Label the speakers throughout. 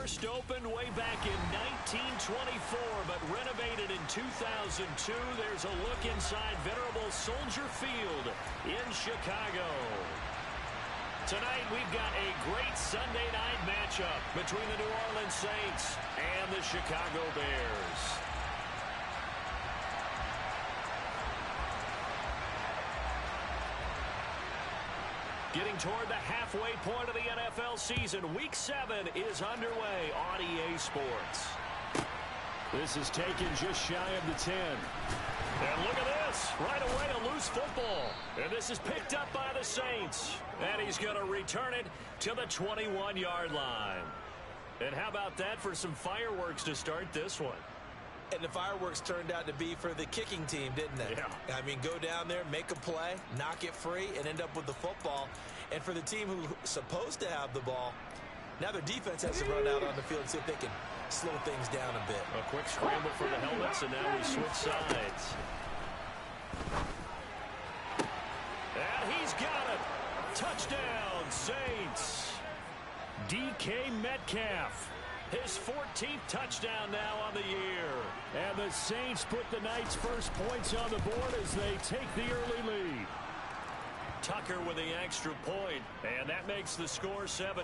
Speaker 1: First opened way back in 1924, but renovated in 2002. There's a look inside venerable Soldier Field in Chicago. Tonight, we've got a great Sunday night matchup between the New Orleans Saints and the Chicago Bears. Getting toward the halfway point of the NFL season, Week 7 is underway on EA Sports. This is taken just shy of the 10. And look at this. Right away, a loose football. And this is picked up by the Saints. And he's going to return it to the 21-yard line. And how about that for some fireworks to start this one?
Speaker 2: And the fireworks turned out to be for the kicking team, didn't they?
Speaker 1: Yeah.
Speaker 2: I mean, go down there, make a play, knock it free, and end up with the football. And for the team who's supposed to have the ball, now their defense has to run out on the field and see if they can slow things down a bit.
Speaker 1: A quick scramble for the helmets, and now we switch sides. And he's got it. Touchdown, Saints. DK Metcalf. His 14th touchdown now on the year. And the Saints put the night's first points on the board as they take the early lead. Tucker with the extra point, and that makes the score 7-0.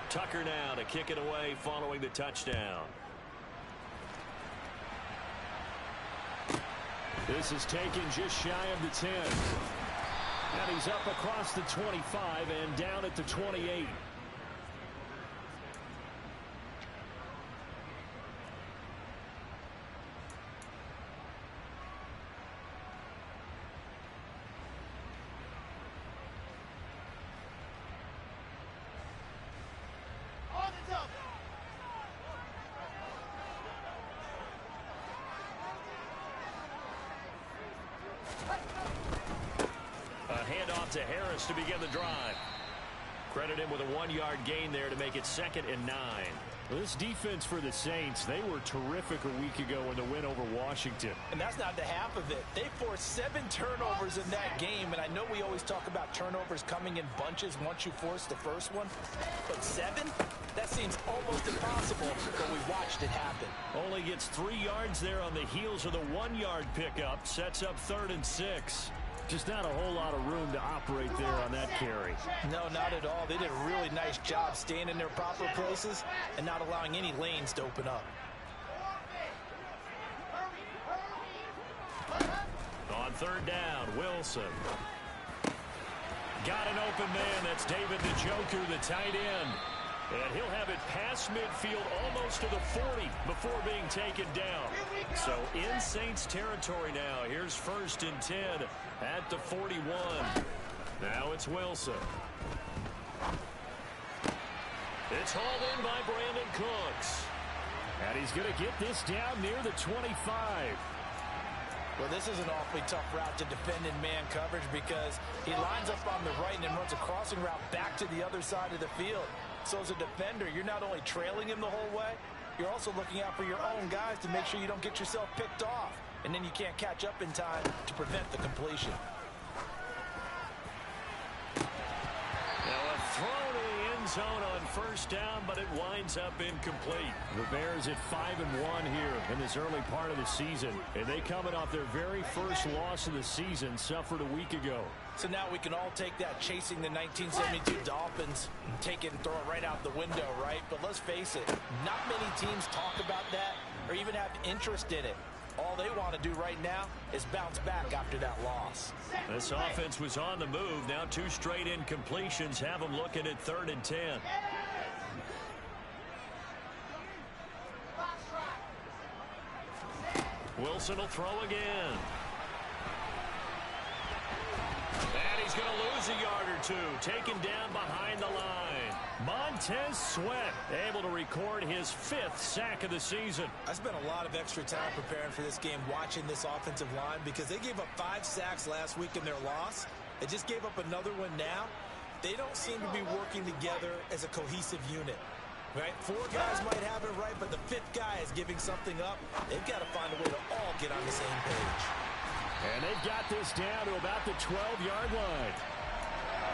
Speaker 1: Tucker now to kick it away following the touchdown. This is taken just shy of the 10. And he's up across the 25 and down at the 28. To Harris to begin the drive. Credit him with a 1-yard gain there to make it 2nd and 9. Well, this defense for the Saints, they were terrific a week ago in the win over Washington.
Speaker 2: And that's not the half of it. They forced 7 turnovers in that game, and I know we always talk about turnovers coming in bunches once you force the first one, but 7? That seems almost impossible, but we watched it happen.
Speaker 1: Only gets 3 yards there on the heels of the 1-yard pickup. Sets up 3rd and 6. Just not a whole lot of room to operate there on that carry.
Speaker 2: No, not at all. They did a really nice job staying in their proper places and not allowing any lanes to open up.
Speaker 1: On 3rd down, Wilson. Got an open man. That's David Njoku, the tight end. And he'll have it past midfield almost to the 40 before being taken down. So in Saints territory now. Here's 1st and 10 at the 41. Now it's Wilson. It's hauled in by Brandon Cooks. And he's going to get this down near the 25.
Speaker 2: Well, this is an awfully tough route to defend in man coverage because he lines up on the right and then runs a crossing route back to the other side of the field. So as a defender, you're not only trailing him the whole way, you're also looking out for your own guys to make sure you don't get yourself picked off. And then you can't catch up in time to prevent the completion.
Speaker 1: Now a throw to the end zone on 1st down, but it winds up incomplete. The Bears at 5-1 here in this early part of the season. And they coming off their very first loss of the season, suffered a week ago.
Speaker 2: So now we can all take that chasing the 1972 Dolphins and take it and throw it right out the window, right? But let's face it, not many teams talk about that or even have interest in it. All they want to do right now is bounce back after that loss.
Speaker 1: This offense was on the move. Now 2 straight incompletions have them looking at 3rd and 10. Wilson will throw again. And he's going to lose a yard or 2. Taken down behind the line. Montez Sweat able to record his 5th sack of the season.
Speaker 2: I spent a lot of extra time preparing for this game watching this offensive line because they gave up 5 sacks last week in their loss. They just gave up another one now. They don't seem to be working together as a cohesive unit. Right? 4 guys might have it right, but the 5th guy is giving something up. They've got to find a way to all get on the same page.
Speaker 1: And they've got this down to about the 12-yard line.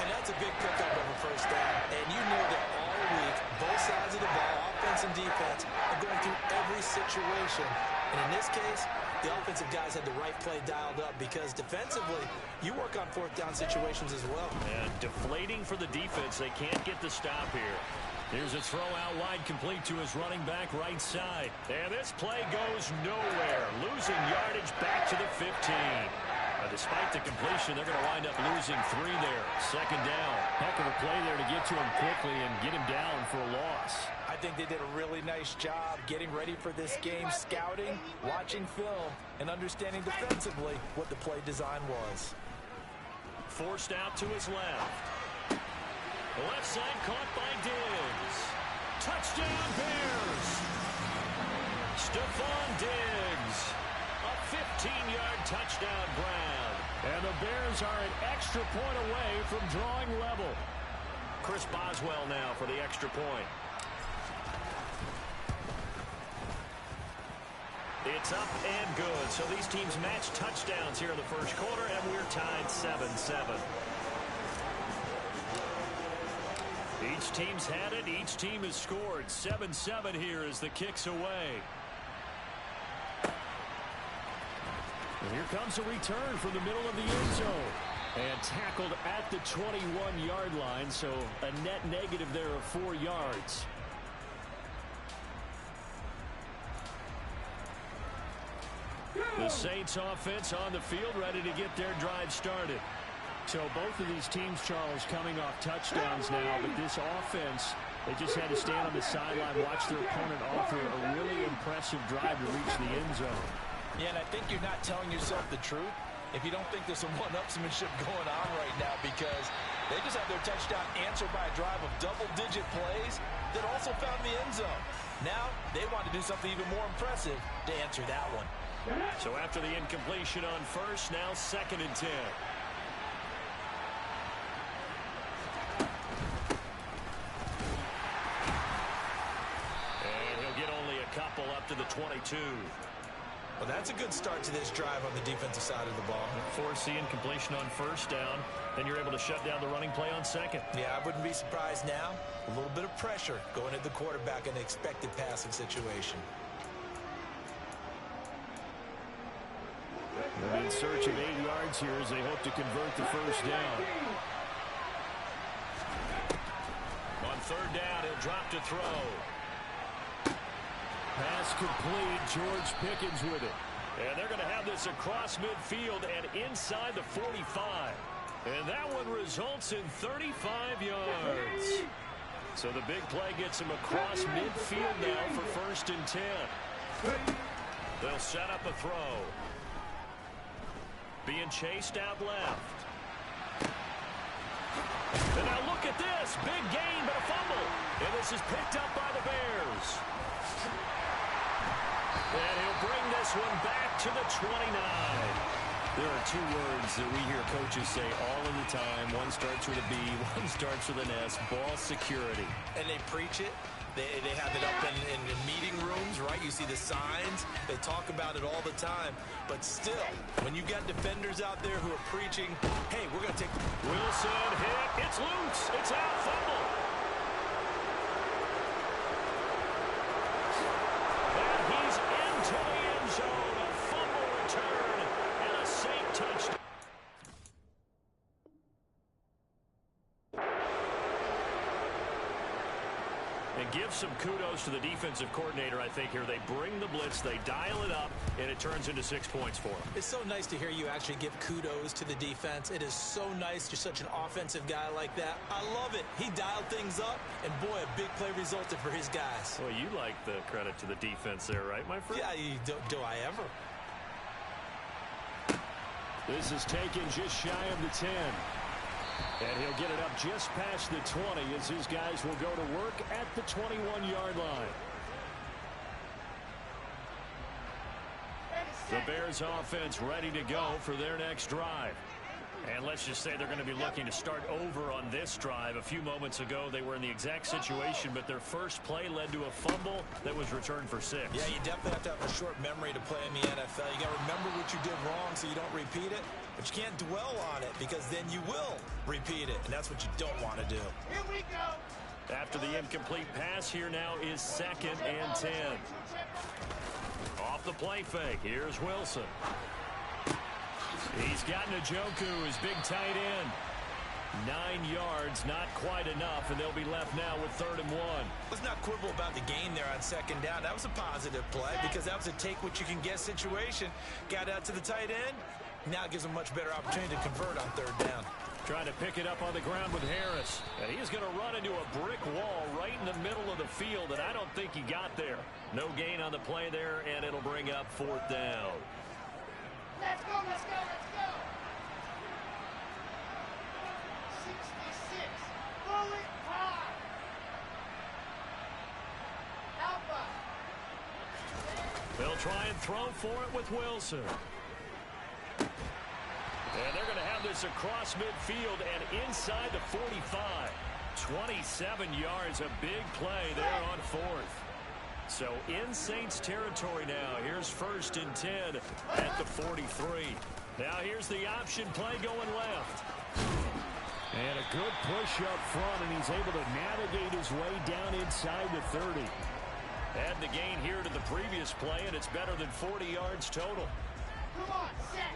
Speaker 2: And that's a big pickup of a first down. And you know that all week, both sides of the ball, offense and defense, are going through every situation. And in this case, the offensive guys had the right play dialed up because defensively, you work on fourth down situations as well.
Speaker 1: And deflating for the defense. They can't get the stop here. Here's a throw out wide, complete to his running back right side. And this play goes nowhere. Losing yardage back to the 15. Despite the completion, they're going to wind up losing 3 there. Second down. Heck of a play there to get to him quickly and get him down for a loss.
Speaker 2: I think they did a really nice job getting ready for this game, scouting, watching film, and understanding defensively what the play design was.
Speaker 1: Forced out to his left. The left side caught by Diggs. Touchdown Bears. Stephon Diggs. A 15-yard touchdown grab. And the Bears are an extra point away from drawing level. Chris Boswell now for the extra point. It's up and good. So these teams match touchdowns here in the first quarter, and we're tied 7-7. Each team's had it. Each team has scored. 7-7 here as the kick's away. And here comes a return from the middle of the end zone. And tackled at the 21-yard line, so a net negative there of 4 yards. The Saints offense on the field, ready to get their drive started. So both of these teams, Charles, coming off touchdowns now, but this offense, they just had to stand on the sideline, watch their opponent offer a really impressive drive to reach the end zone.
Speaker 2: Yeah, and I think you're not telling yourself the truth if you don't think there's some one-upsmanship going on right now, because they just had their touchdown answered by a drive of double-digit plays that also found the end zone. Now they want to do something even more impressive to answer that one.
Speaker 1: So after the incompletion on first, now 2nd and 10. And he'll get only a couple up to the 22.
Speaker 2: Well, that's a good start to this drive on the defensive side of the ball.
Speaker 1: Force the incompletion on first down, then you're able to shut down the running play on second.
Speaker 2: Yeah, I wouldn't be surprised now. A little bit of pressure going at the quarterback in an expected passing situation.
Speaker 1: They're in search of 8 yards here as they hope to convert the first down. On third down, he'll drop to throw. Pass complete. George Pickens with it. And they're going to have this across midfield and inside the 45. And that one results in 35 yards. So the big play gets him across midfield now for 1st and 10. They'll set up a throw. Being chased out left. And now look at this. Big gain, but a fumble. And this is picked up by the Bears. And he'll bring this one back to the 29. There are 2 words that we hear coaches say all of the time. One starts with a B, one starts with an S. Ball security.
Speaker 2: And they preach it. They have it up in meeting rooms, right? You see the signs. They talk about it all the time. But still, when you got defenders out there who are preaching, hey, we're going to take...
Speaker 1: Wilson hit. It's loose. It's out. Fumble. And he's into the end zone. A fumble return and a safe touchdown. And give some kudos to the defensive coordinator, I think, here. They bring the blitz, they dial it up, and it turns into 6 points for them.
Speaker 2: It's so nice to hear you actually give kudos to the defense. It is so nice you're such an offensive guy like that. I love it. He dialed things up, and boy, a big play resulted for his guys.
Speaker 1: Well, you like the credit to the defense there, right, my friend?
Speaker 2: Yeah, do I ever?
Speaker 1: This is taken just shy of the 10. And he'll get it up just past the 20 as his guys will go to work at the 21-yard line. The Bears offense ready to go for their next drive. And let's just say they're going to be looking to start over on this drive. A few moments ago, they were in the exact situation, but their first play led to a fumble that was returned for 6.
Speaker 2: Yeah, you definitely have to have a short memory to play in the NFL. You got to remember what you did wrong so you don't repeat it. But you can't dwell on it because then you will repeat it, and that's what you don't want to do.
Speaker 1: Here we go. After the incomplete pass, here now is 2nd and 10. Off the play fake, here's Wilson. He's got Njoku, his big tight end. 9 yards, not quite enough, and they'll be left now with 3rd and 1.
Speaker 2: Let's not quibble about the gain there on 2nd down. That was a positive play because that was a take-what-you-can-get situation. Got out to the tight end. Now it gives them much better opportunity to convert on 3rd down.
Speaker 1: Trying to pick it up on the ground with Harris. And he's going to run into a brick wall right in the middle of the field, and I don't think he got there. No gain on the play there, and it'll bring up 4th down.
Speaker 3: Let's go, let's go, let's go. 66. Bullet time. Alpha.
Speaker 1: They'll try and throw for it with Wilson. And they're going to have this across midfield and inside the 45. 27 yards, a big play there on 4th. So in Saints territory now. Here's 1st and 10 at the 43. Now here's the option play going left. And a good push up front, and he's able to navigate his way down inside the 30. Add the gain here to the previous play, and it's better than 40 yards total.
Speaker 3: Come on, set.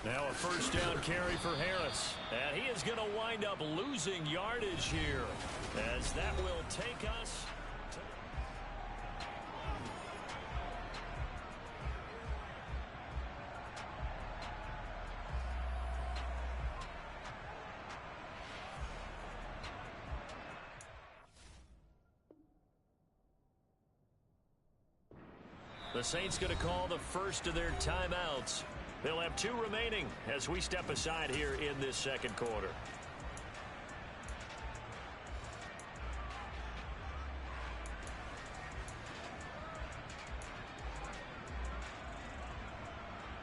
Speaker 1: Now a 1st down carry for Harris. And he is going to wind up losing yardage here, as that will take us to... The Saints going to call the first of their timeouts. They'll have 2 remaining as we step aside here in this 2nd quarter.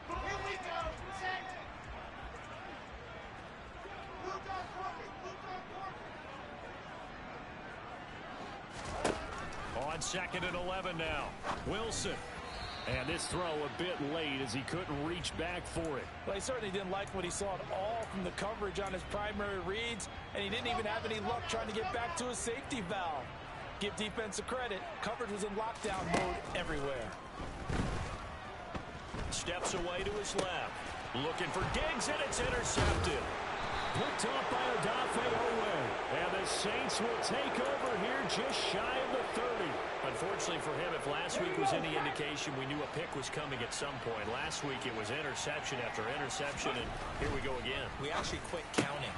Speaker 3: Here we go. Set. Luke
Speaker 1: on 2nd and 11 now. Wilson. And this throw a bit late as he couldn't reach back for it.
Speaker 2: Well, he certainly didn't like what he saw at all from the coverage on his primary reads, and he didn't even have any luck trying to get back to his safety valve. Give defense a credit. Coverage was in lockdown mode everywhere.
Speaker 1: Steps away to his left. Looking for Diggs, and it's intercepted. Picked off by Odafe Oweh. And the Saints will take over here just shy of the 30. Unfortunately for him, if last week was any indication, we knew a pick was coming at some point. Last week it was interception after interception, and here we go again.
Speaker 2: We actually quit counting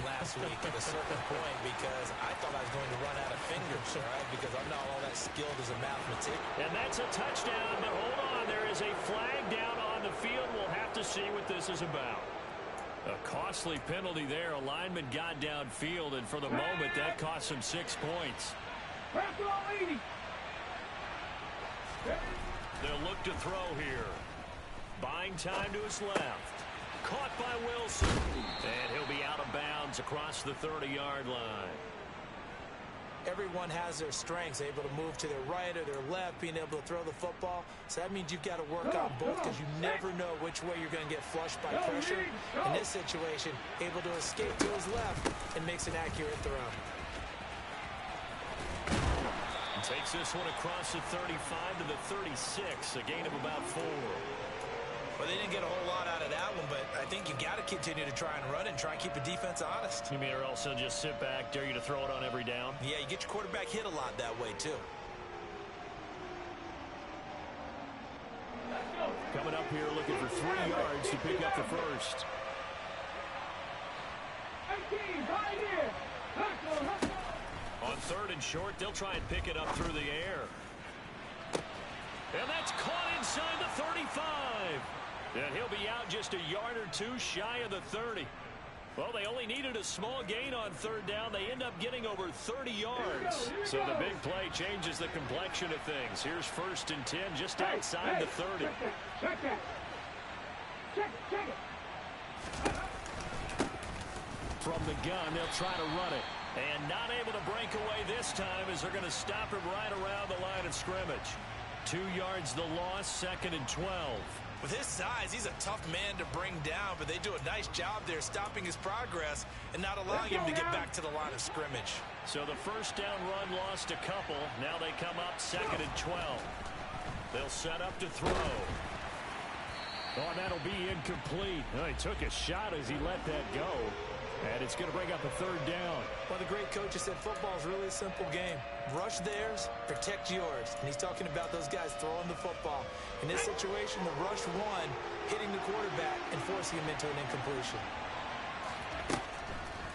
Speaker 2: last week at a certain point because I thought I was going to run out of fingers, all right, because I'm not all that skilled as a mathematician.
Speaker 1: And that's a touchdown, but hold on. There is a flag down on the field. We'll have to see what this is about. A costly penalty there. A lineman got downfield, and for the moment, that cost him 6 points. They'll look to throw here. Buying time to his left. Caught by Wilson. And he'll be out of bounds across the 30-yard line.
Speaker 2: Everyone has their strengths, able to move to their right or their left, being able to throw the football. So that means you've got to work on both because you never know which way you're going to get flushed by pressure. In this situation, able to escape to his left and makes an accurate throw.
Speaker 1: Takes this one across the 35 to the 36, a gain of about 4.
Speaker 2: Well, they didn't get a whole lot out of that one, but I think you got to continue to try and run and try and keep the defense honest.
Speaker 1: You mean or else they'll just sit back, dare you to throw it on every down?
Speaker 2: Yeah, you get your quarterback hit a lot that way, too.
Speaker 1: Coming up here looking for 3 yards to pick up the first. On 3rd and short, they'll try and pick it up through the air. And that's caught inside the 35. And he'll be out just a yard or 2 shy of the 30. Well, they only needed a small gain on 3rd down. They end up getting over 30 yards. So the big play changes the complexion of things. Here's 1st and 10 just outside the 30.
Speaker 3: Check it.
Speaker 1: From the gun, they'll try to run it. And not able to break away this time as they're going to stop him right around the line of scrimmage. 2 yards the loss, 2nd and 12.
Speaker 2: With his size, he's a tough man to bring down, but they do a nice job there stopping his progress and not allowing him to get back to the line of scrimmage.
Speaker 1: So the first down run lost a couple. Now they come up 2nd and 12. They'll set up to throw. Oh, that'll be incomplete. Oh, he took a shot as he let that go. And it's going to bring up a 3rd down.
Speaker 2: Well, the great coach has said football is really a simple game. Rush theirs, protect yours. And he's talking about those guys throwing the football. In this situation, the rush one, hitting the quarterback and forcing him into an incompletion.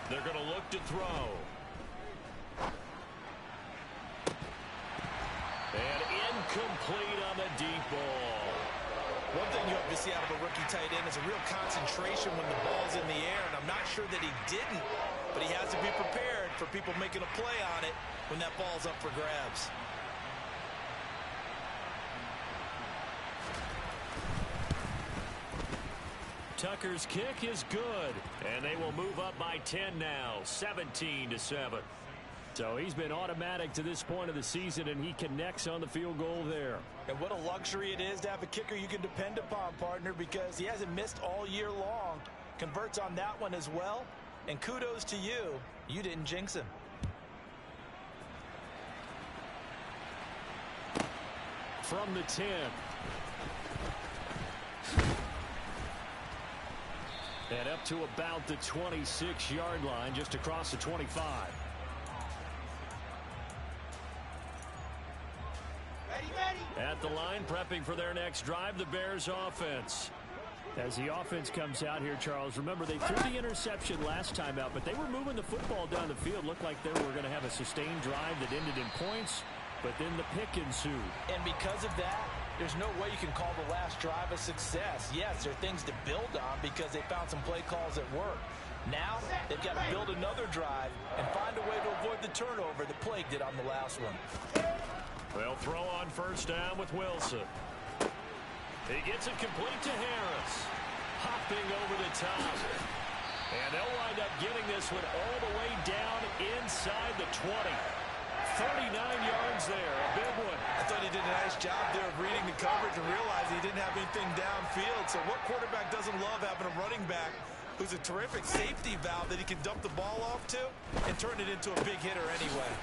Speaker 1: They're going to look to throw. And incomplete on the deep ball.
Speaker 2: One thing you have to see out of a rookie tight end is a real concentration when the ball's in the air, and I'm not sure that he didn't, but he has to be prepared for people making a play on it when that ball's up for grabs.
Speaker 1: Tucker's kick is good, and they will move up by 10 now, 17-7. So he's been automatic to this point of the season, and he connects on the field goal there.
Speaker 2: And what a luxury it is to have a kicker you can depend upon, partner, because he hasn't missed all year long. Converts on that one as well. And kudos to you. You didn't jinx him.
Speaker 1: From the 10. And up to about the 26-yard line, just across the 25. At the line, prepping for their next drive, the Bears offense. As the offense comes out here, Charles, remember they threw the interception last time out, but they were moving the football down the field. Looked like they were going to have a sustained drive that ended in points, but then the pick ensued.
Speaker 2: And because of that, there's no way you can call the last drive a success. Yes, there are things to build on because they found some play calls that work. Now, they've got to build another drive and find a way to avoid the turnover that plagued it on the last one.
Speaker 1: They'll throw on first down with Wilson. He gets it complete to Harris. Hopping over the top. And they'll wind up getting this one all the way down inside the 20. 39 yards there, a big one.
Speaker 2: I thought he did a nice job there of reading the coverage and realized he didn't have anything downfield. So what quarterback doesn't love having a running back who's a terrific safety valve that he can dump the ball off to and turn it into a big hitter anyway?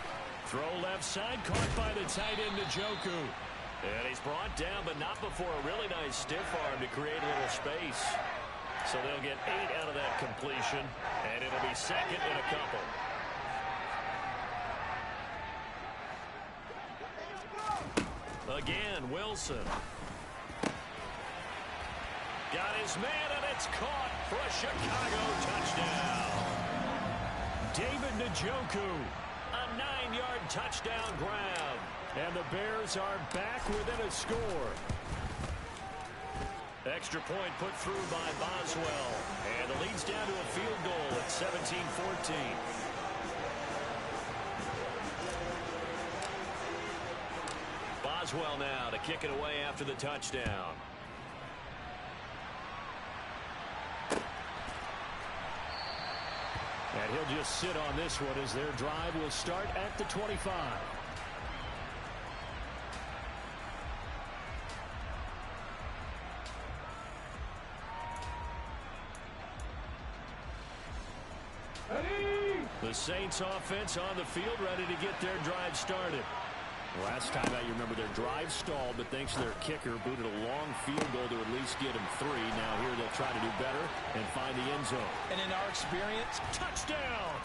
Speaker 1: Throw left side, caught by the tight end, Njoku. And he's brought down, but not before a really nice stiff arm to create a little space. So they'll get 8 out of that completion, and it'll be 2nd and a couple. Again, Wilson. Got his man, and it's caught for a Chicago touchdown. David Njoku, a 9-yard touchdown grab. And the Bears are back within a score. Extra point put through by Boswell. And the lead's down to a field goal at 17-14. Boswell now to kick it away after the touchdown. And he'll just sit on this one as their drive will start at the 25. The Saints offense on the field ready to get their drive started. Last time out, you remember their drive stalled, but thanks to their kicker, booted a long field goal to at least get him 3. Now here they'll try to do better and find the end zone.
Speaker 2: And in our experience,
Speaker 1: touchdown!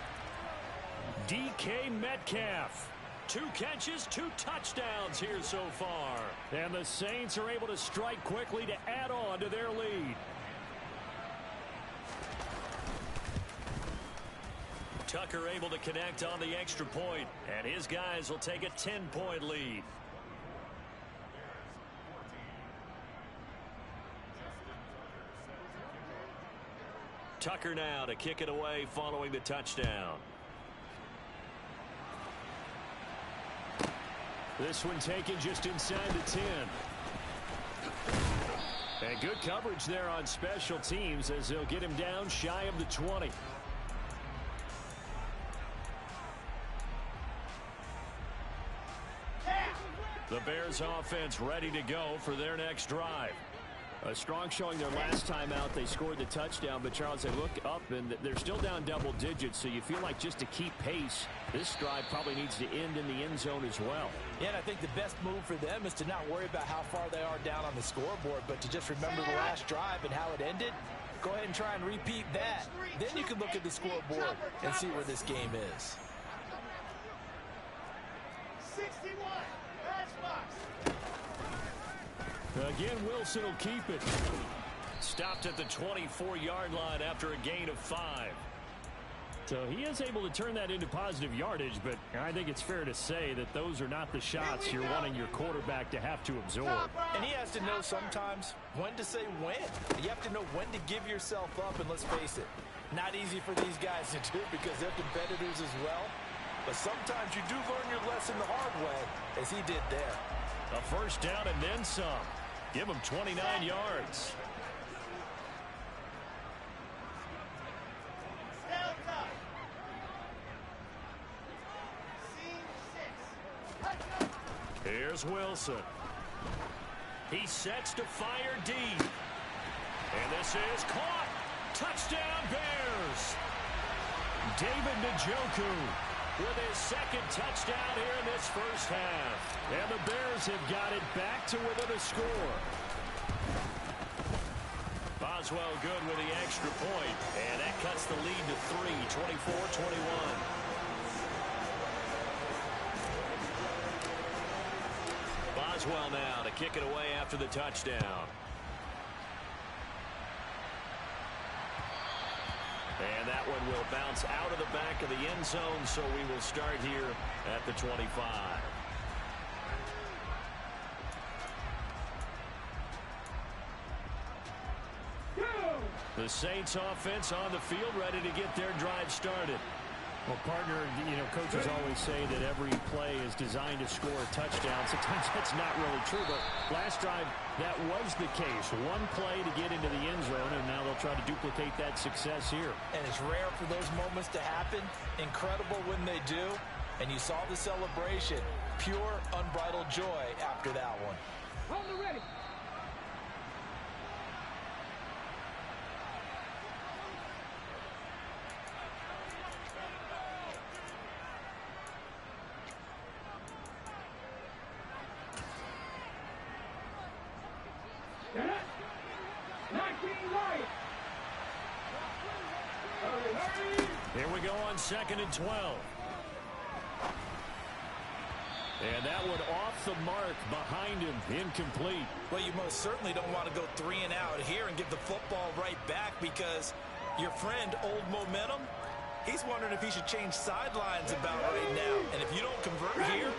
Speaker 1: DK Metcalf. 2 catches, 2 touchdowns here so far. And the Saints are able to strike quickly to add on to their lead. Tucker able to connect on the extra point, and his guys will take a 10-point lead. Tucker now to kick it away following the touchdown. This one taken just inside the 10. And good coverage there on special teams as they'll get him down shy of the 20. The Bears offense ready to go for their next drive.
Speaker 4: A strong showing their last time out. They scored the touchdown, but Charles, they look up and they're still down double digits, so you feel like just to keep pace, this drive probably needs to end in the end zone as well.
Speaker 2: Yeah, and I think the best move for them is to not worry about how far they are down on the scoreboard, but to just remember the last drive and how it ended. Go ahead and try and repeat that. Then you can look at the scoreboard and see where this game is.
Speaker 3: 61. Matchbox.
Speaker 1: Again, Wilson will keep it. Stopped at the 24-yard line after a gain of 5. So he is able to turn that into positive yardage, but I think it's fair to say that those are not the shots you're wanting your quarterback to have to absorb.
Speaker 2: And he has to know sometimes when to say when. You have to know when to give yourself up, and let's face it, not easy for these guys to do because they're competitors as well. But sometimes you do learn your lesson the hard way, as he did there.
Speaker 1: A first down and then some. Give him 29 yards.
Speaker 3: Delta. C6.
Speaker 1: Here's Wilson. He sets to fire deep. And this is caught. Touchdown Bears. David Njoku with his second touchdown here in this first half. And the Bears have got it back to within a score. Boswell good with the extra point. And that cuts the lead to 3, 24-21. Boswell now to kick it away after the touchdown. And that one will bounce out of the back of the end zone, so we will start here at the 25. The Saints offense on the field ready to get their drive started.
Speaker 4: Well, partner, coaches always say that every play is designed to score a touchdown. Sometimes that's not really true, but last drive, that was the case. One play to get into the end zone, and now they'll try to duplicate that success here.
Speaker 2: And it's rare for those moments to happen. Incredible when they do. And you saw the celebration. Pure, unbridled joy after that one.
Speaker 3: Hold it ready.
Speaker 1: Here we go on 2nd and 12. And that one off the mark behind him, incomplete.
Speaker 2: Well, you most certainly don't want to go 3 and out here and give the football right back because your friend, Old Momentum, he's wondering if he should change sidelines about right now. And if you don't convert here,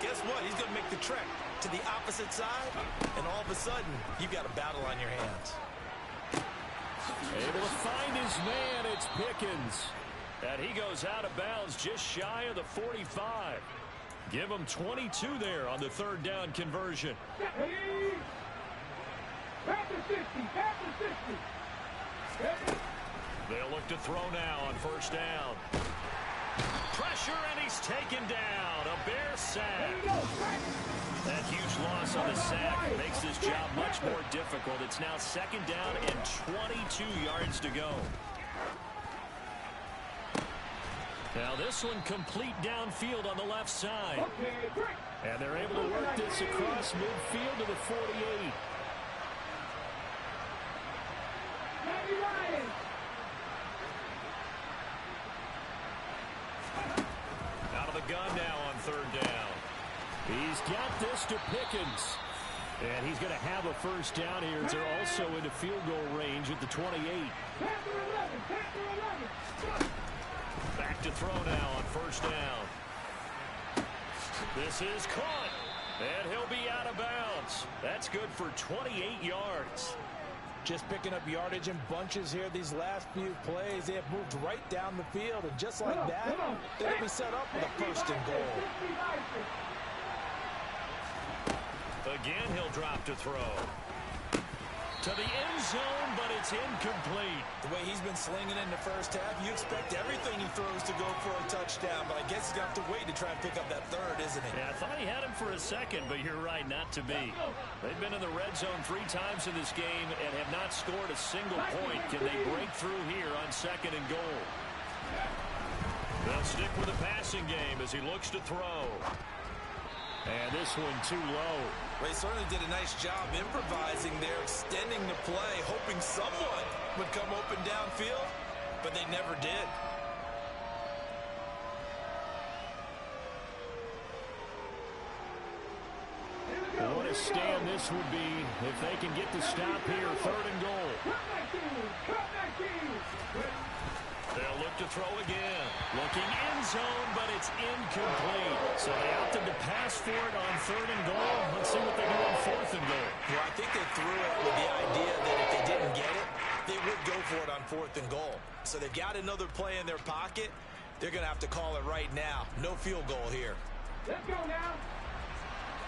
Speaker 2: guess what? He's going to make the trek to the opposite side, and all of a sudden, you've got a battle on your hands.
Speaker 1: Able to find his man, it's Pickens. And he goes out of bounds just shy of the 45. Give him 22 there on the 3rd down conversion. They'll look to throw now on 1st down. Pressure, and he's taken down. A Bear sack. That huge loss on the sack makes this job much more difficult. It's now 2nd down and 22 yards to go. Now this one complete downfield on the left side. And they're able to work this across midfield to the 48. Out of the gun now on 3rd down. He's got this to Pickens. And he's going to have a first down here as they're also into field goal range at the 28. Back to throw now on 1st down. This is caught. And he'll be out of bounds. That's good for 28 yards.
Speaker 2: Just picking up yardage in bunches here these last few plays. They have moved right down the field. And just like that, they'll be set up with a 1st and goal.
Speaker 1: Again, he'll drop to throw. to the end zone, but it's incomplete.
Speaker 2: The way he's been slinging in the first half, you expect everything he throws to go for a touchdown, but I guess he's going to have to wait to try and pick up that third, isn't he?
Speaker 1: Yeah, I thought he had him for a second, but you're right, not to be. They've been in the red zone 3 times in this game and have not scored a single point. Can they break through here on 2nd and goal? They'll stick with the passing game as he looks to throw. And this one too low.
Speaker 2: They certainly did a nice job improvising there, extending the play, hoping someone would come open downfield, but they never did.
Speaker 1: What a stand this would be if they can get the stop here, 3rd and goal. They'll look to throw again. Looking end zone, but it's incomplete. So they opted to pass for it on 3rd and goal. Let's see what they do on 4th and goal.
Speaker 2: Well, I think they threw it with the idea that if they didn't get it, they would go for it on 4th and goal. So they've got another play in their pocket. They're going to have to call it right now. No field goal here.
Speaker 3: Let's go now.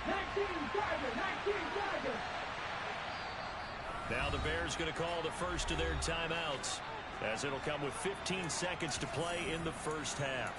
Speaker 3: 19 Tigers, 19 Tigers.
Speaker 1: Now the Bears going to call the first of their timeouts, as it'll come with 15 seconds to play in the first half.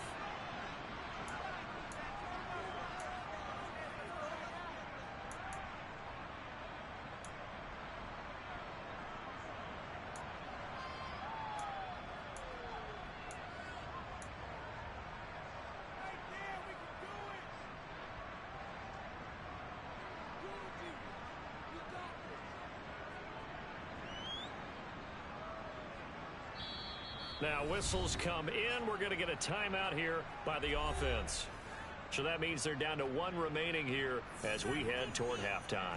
Speaker 1: Now whistles come in. We're going to get a timeout here by the offense. So that means they're down to 1 remaining here as we head toward halftime.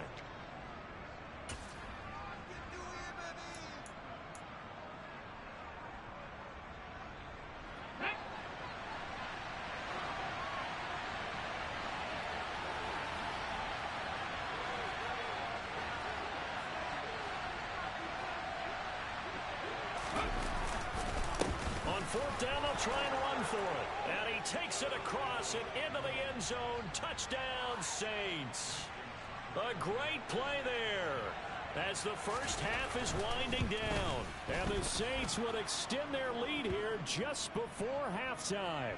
Speaker 1: On 4th down, they'll try and run for it. And he takes it across and into the end zone. Touchdown, Saints. A great play there as the first half is winding down. And the Saints would extend their lead here just before halftime.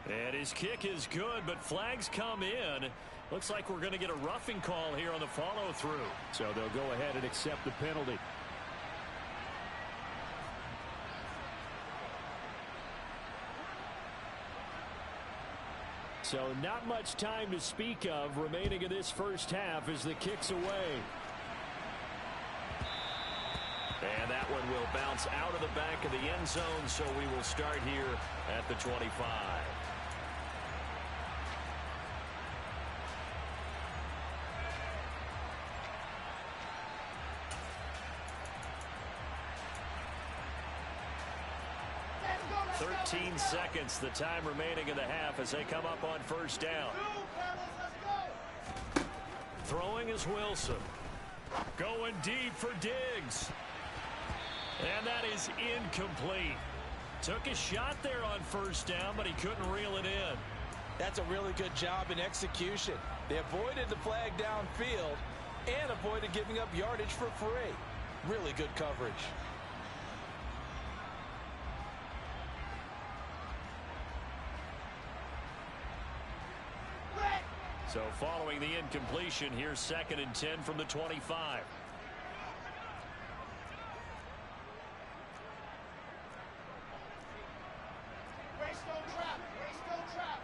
Speaker 1: And his kick is good, but flags come in. Looks like we're going to get a roughing call here on the follow-through. So they'll go ahead and accept the penalty. So not much time to speak of remaining in this first half as the kick's away. And that one will bounce out of the back of the end zone, so we will start here at the 25.
Speaker 3: Let's go, let's go,
Speaker 1: 13
Speaker 3: let's go.
Speaker 1: seconds, the time remaining in the half as they come up on first down.
Speaker 3: Let's go.
Speaker 1: Throwing is Wilson. Going deep for Diggs. And that is incomplete. Took a shot there on first down, but he couldn't reel it in.
Speaker 2: That's a really good job in execution. They avoided the flag downfield and avoided giving up yardage for free. Really good coverage.
Speaker 1: So following the incompletion, here's 2nd and 10 from the 25.
Speaker 3: Race no trap. Race no trap.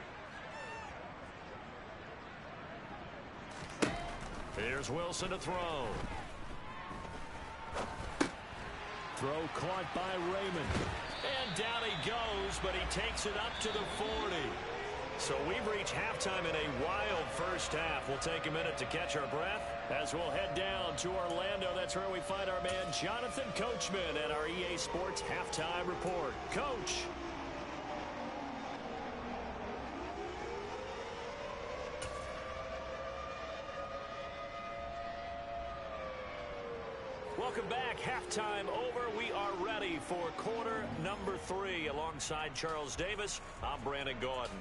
Speaker 1: Here's Wilson to throw. Throw caught by Raymond. And down he goes, but he takes it up to the 40. So we've reached halftime in a wild first half. We'll take a minute to catch our breath as we'll head down to Orlando. That's where we find our man Jonathan Coachman at our EA Sports Halftime Report. Coach. Welcome back. Halftime over. We are ready for quarter number 3. Alongside Charles Davis, I'm Brandon Gaudin.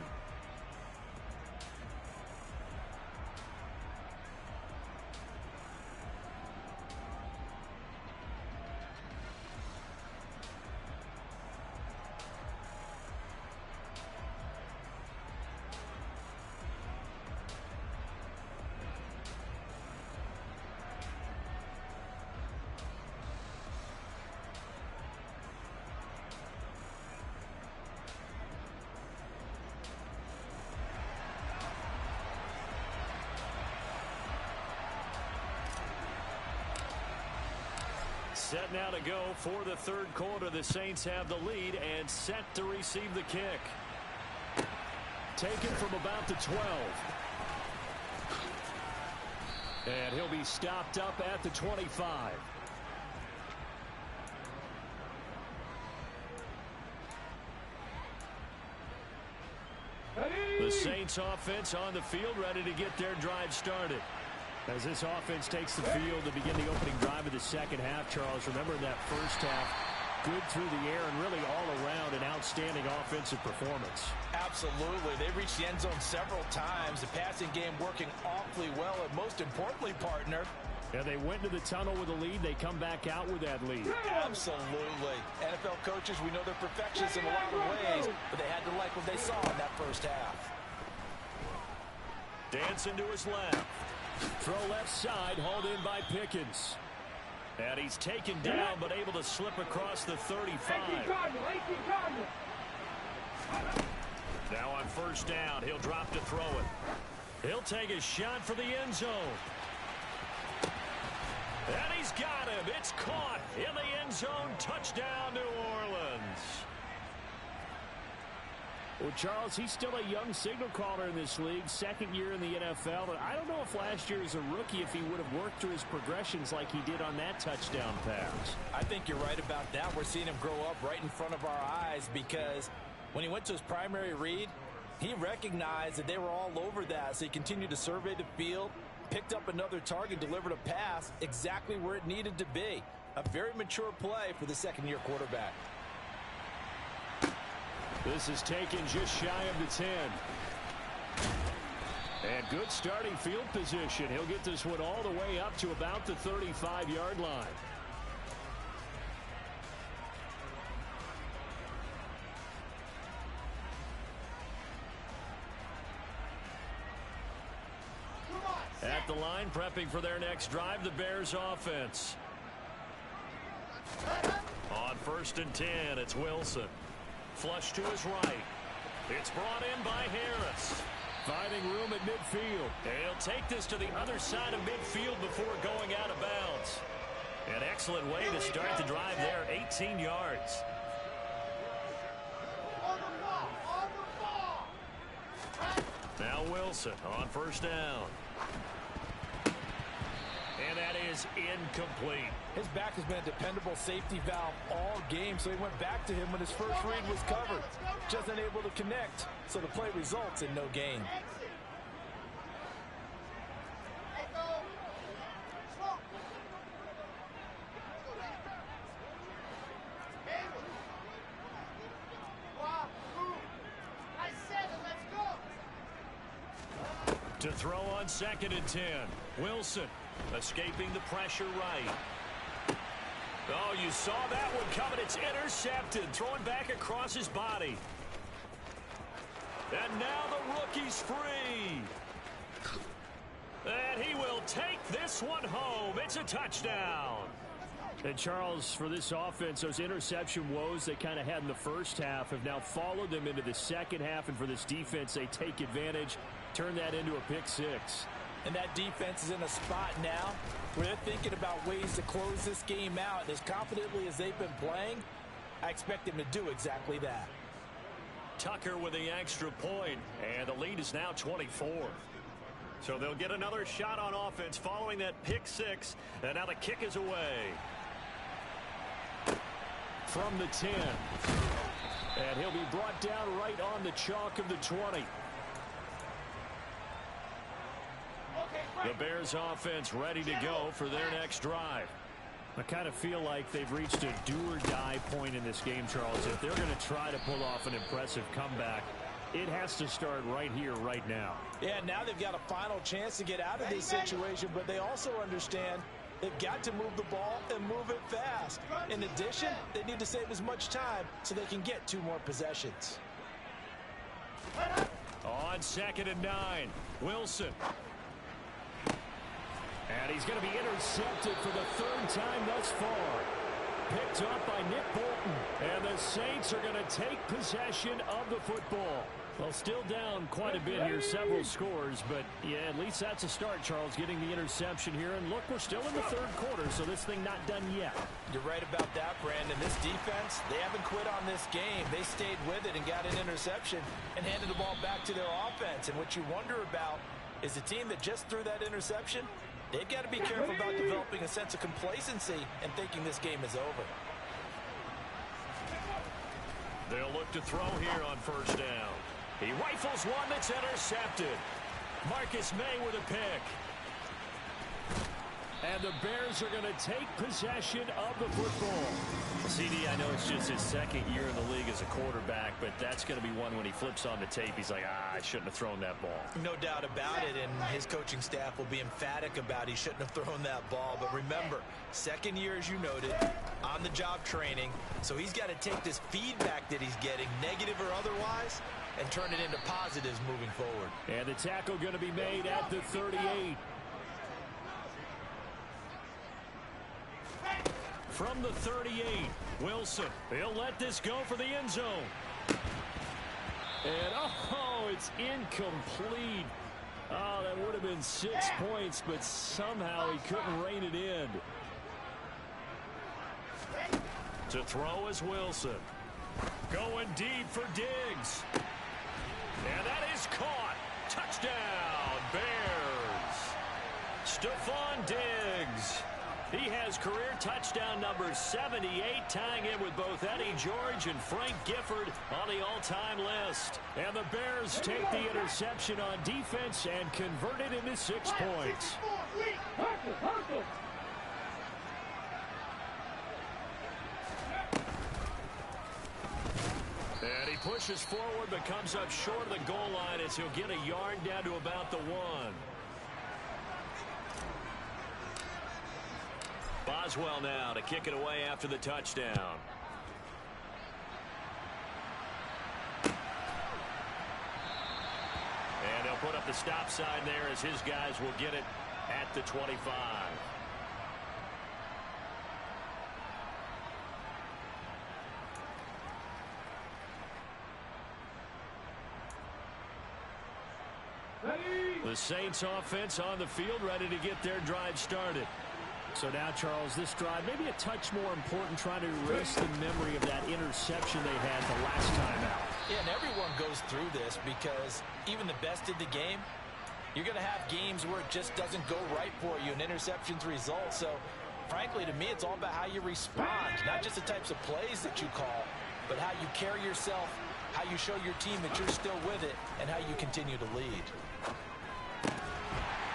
Speaker 1: Set now to go for the third quarter. The Saints have the lead and set to receive the kick. Taken from about the 12. And he'll be stopped up at the 25. The Saints offense on the field, ready to get their drive started. As this offense takes the field to begin the opening drive of the second half, Charles, remember that first half, good through the air and really all around an outstanding offensive performance.
Speaker 2: Absolutely. They reached the end zone several times. The passing game working awfully well, and most importantly, partner,
Speaker 4: yeah, they went to the tunnel with a lead. They come back out with that lead.
Speaker 2: Absolutely. NFL coaches, we know they're perfectionists in a lot of ways, but they had to like what they saw in that first half.
Speaker 1: Dancing to his left. Throw left side, hauled in by Pickens. And he's taken down, but able to slip across the 35. Now on first down, he'll drop to throw it. He'll take a shot for the end zone. And he's got him. It's caught in the end zone. Touchdown, New Orleans.
Speaker 4: Well, Charles, he's still a young signal caller in this league, second year in the NFL. And I don't know if last year as a rookie, if he would have worked through his progressions like he did on that touchdown pass.
Speaker 2: I think you're right about that. We're seeing him grow up right in front of our eyes because when he went to his primary read, he recognized that they were all over that. So he continued to survey the field, picked up another target, delivered a pass exactly where it needed to be. A very mature play for the second-year quarterback.
Speaker 1: This is taken just shy of the 10. And good starting field position. He'll get this one all the way up to about the 35-yard line. At the line, prepping for their next drive, the Bears offense. On first and 10, it's Wilson. Flush to his right. It's brought in by Harris. Finding room at midfield. He'll take this to the other side of midfield before going out of bounds. An excellent way to start the drive there, 18 yards. Now Wilson on first down. And that is incomplete.
Speaker 2: His back has been a dependable safety valve all game, so he went back to him when his first read was covered. Just unable to connect, so the play results in no gain.
Speaker 1: To throw on second and 10. Wilson escaping the pressure right. Oh, you saw that one coming. It's intercepted. Throwing back across his body. And now the rookie's free. And he will take this one home. It's a touchdown.
Speaker 4: And Charles, for this offense, those interception woes they kind of had in the first half have now followed them into the second half. And for this defense, they take advantage, turn that into a pick six.
Speaker 2: And that defense is in a spot now where they're thinking about ways to close this game out. And as confidently as they've been playing, I expect them to do exactly that.
Speaker 1: Tucker with the extra point, and the lead is now 24. So they'll get another shot on offense following that pick six, and now the kick is away. From the 10. And he'll be brought down right on the chalk of the 20. The Bears offense ready to go for their next drive.
Speaker 4: I kind of feel like they've reached a do-or-die point in this game, Charles. If they're going to try to pull off an impressive comeback, it has to start right here, right now.
Speaker 2: Yeah, now they've got a final chance to get out of this situation, but they also understand they've got to move the ball and move it fast. In addition, they need to save as much time so they can get 2 more possessions.
Speaker 1: On second and 9, Wilson.
Speaker 4: And he's going to be intercepted for the 3rd time thus far. Picked up by Nick Bolton.
Speaker 1: And the Saints are going to take possession of the football.
Speaker 4: Well, still down quite a bit here, several scores, but yeah, at least that's a start, Charles, getting the interception here. And look, we're still in the third quarter, so this thing not done yet.
Speaker 2: You're right about that, Brandon. This defense, they haven't quit on this game. They stayed with it and got an interception and handed the ball back to their offense. And what you wonder about is a team that just threw that interception, they've got to be careful about developing a sense of complacency and thinking this game is over.
Speaker 1: They'll look to throw here on first down. He rifles one that's intercepted. Marcus May with a pick. And the Bears are going to take possession of the football. CD, I know it's just his second year in the league as a quarterback, but that's going to be one when he flips on the tape. He's like, I shouldn't have thrown that ball.
Speaker 2: No doubt about it, and his coaching staff will be emphatic about he shouldn't have thrown that ball. But remember, second year, as you noted, on-the-job training, so he's got to take this feedback that he's getting, negative or otherwise, and turn it into positives moving forward.
Speaker 4: And the tackle going to be made at the 38. From the 38, Wilson. He'll let this go for the end zone. And, oh, it's incomplete. Oh, that would have been 6 points, but somehow he couldn't rein it in.
Speaker 1: To throw is Wilson. Going deep for Diggs. And that is caught. Touchdown, Bears. Stephon Diggs. He has career touchdown number 78, tying in with both Eddie George and Frank Gifford on the all-time list. And the Bears take the interception on defense and convert it into 6 points. And he pushes forward but comes up short of the goal line as he'll get a yard down to about the 1. Boswell now to kick it away after the touchdown. And they'll put up the stop sign there as his guys will get it at the 25. The Saints offense on the field, ready to get their drive started. So now, Charles, this drive maybe a touch more important, trying to erase the memory of that interception they had the last time out.
Speaker 2: Yeah, and everyone goes through this because even the best in the game, you're going to have games where it just doesn't go right for you and interceptions result. So, frankly, to me, it's all about how you respond, not just the types of plays that you call, but how you carry yourself, how you show your team that you're still with it, and how you continue to lead.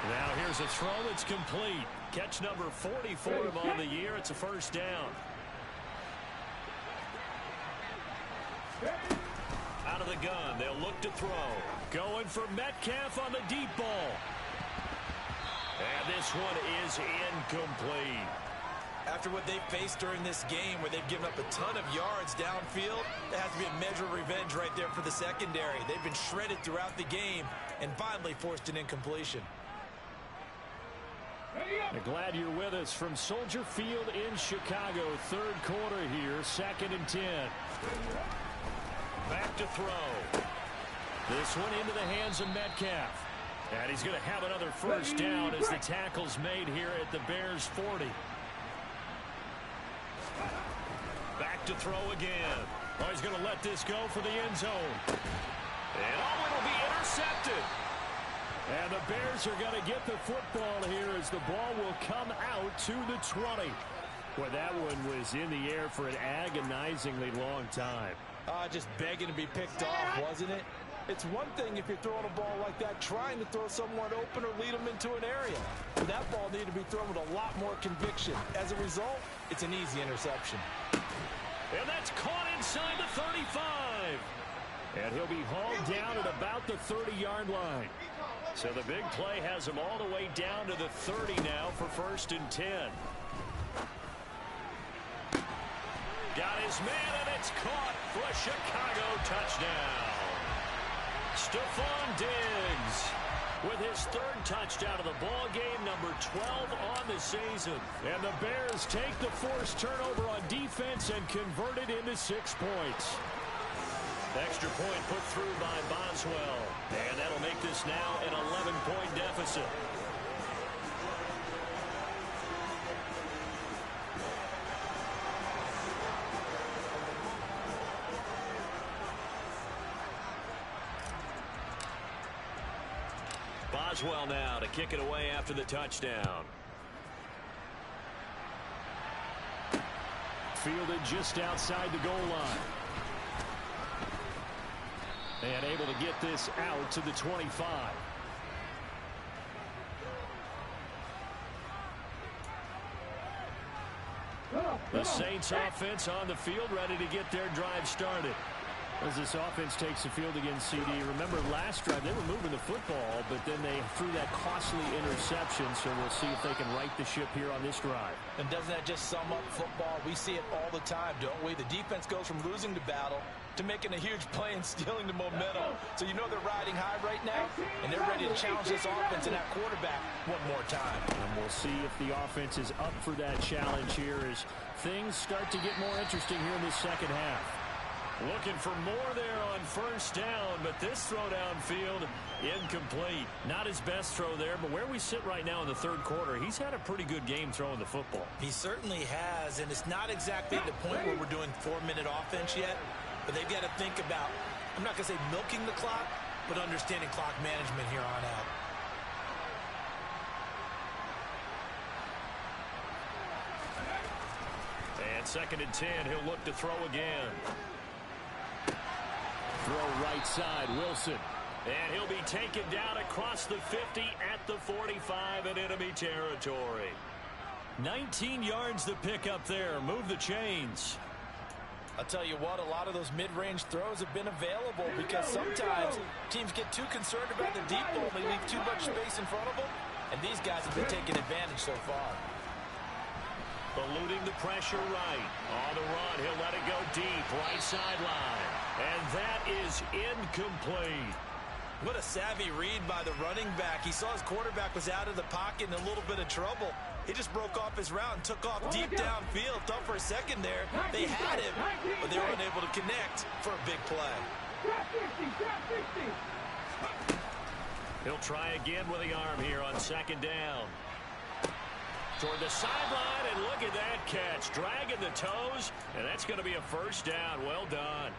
Speaker 1: Now here's a throw that's complete. Catch number 40 for him on the year. It's a first down. Out of the gun, they'll look to throw. Going for Metcalf on the deep ball. And this one is incomplete.
Speaker 2: After what they've faced during this game where they've given up a ton of yards downfield, there has to be a measure of revenge right there for the secondary. They've been shredded throughout the game and finally forced an incompletion.
Speaker 4: Glad you're with us from Soldier Field in Chicago. Third quarter here, 2nd and 10.
Speaker 1: Back to throw.
Speaker 4: This one into the hands of Metcalf. And he's going to have another first down as the tackle's made here at the Bears 40.
Speaker 1: Back to throw again.
Speaker 4: Oh, he's going to let this go for the end zone.
Speaker 1: And oh, it'll be intercepted.
Speaker 4: And the Bears are going to get the football here as the ball will come out to the 20. Boy, that one was in the air for an agonizingly long time.
Speaker 2: Just begging to be picked off, wasn't it? It's one thing if you're throwing a ball like that, trying to throw someone open or lead them into an area. But that ball needed to be thrown with a lot more conviction. As a result, it's an easy interception.
Speaker 1: And that's caught inside the 35.
Speaker 4: And he'll be hauled down at about the 30-yard line.
Speaker 1: So the big play has him all the way down to the 30 now for 1st and 10. Got his man, and it's caught for a Chicago touchdown. Stephon Diggs with his 3rd touchdown of the ball game, number 12 on the season.
Speaker 4: And the Bears take the forced turnover on defense and convert it into 6 points.
Speaker 1: Extra point put through by Boswell. And that'll make this now an 11-point deficit. Boswell now to kick it away after the touchdown. Fielded just outside the goal line. And able to get this out to the 25. The Saints offense on the field, ready to get their drive started. As this offense takes the field against CD. Remember last drive they were moving the football, but then they threw that costly interception, so we'll see if they can right the ship here on this drive.
Speaker 2: And doesn't that just sum up football? We see it all the time, don't we? The defense goes from losing the battle to making a huge play and stealing the momentum. So you know they're riding high right now, and they're ready to challenge this offense and that quarterback one more time.
Speaker 4: And we'll see if the offense is up for that challenge here as things start to get more interesting here in this second half.
Speaker 1: Looking for more there on first down, but this throw downfield incomplete. Not his best throw there, but where we sit right now in the third quarter, he's had a pretty good game throwing the football.
Speaker 2: He certainly has, and it's not exactly at the point where we're doing 4-minute offense yet, but they've got to think about, I'm not going to say milking the clock, but understanding clock management here on out.
Speaker 1: And 2nd and 10, he'll look to throw again.
Speaker 4: Throw right side, Wilson.
Speaker 1: And he'll be taken down across the 50 at the 45 in enemy territory. 19 yards to pick up there. Move the chains.
Speaker 2: I'll tell you what, a lot of those mid-range throws have been available because sometimes teams get too concerned about the deep ball. They leave too much space in front of them, and these guys have been taking advantage so far.
Speaker 1: Eluding the pressure right. On the run, he'll let it go deep, right sideline. And that is incomplete.
Speaker 2: What a savvy read by the running back. He saw his quarterback was out of the pocket in a little bit of trouble. He just broke off his route and took off deep downfield. Thought for a second there they had him, but they were unable to connect for a big play.
Speaker 1: He'll try again with the arm here on 2nd down. Toward the sideline, and look at that catch. Dragging the toes, and that's going to be a first down. Well done.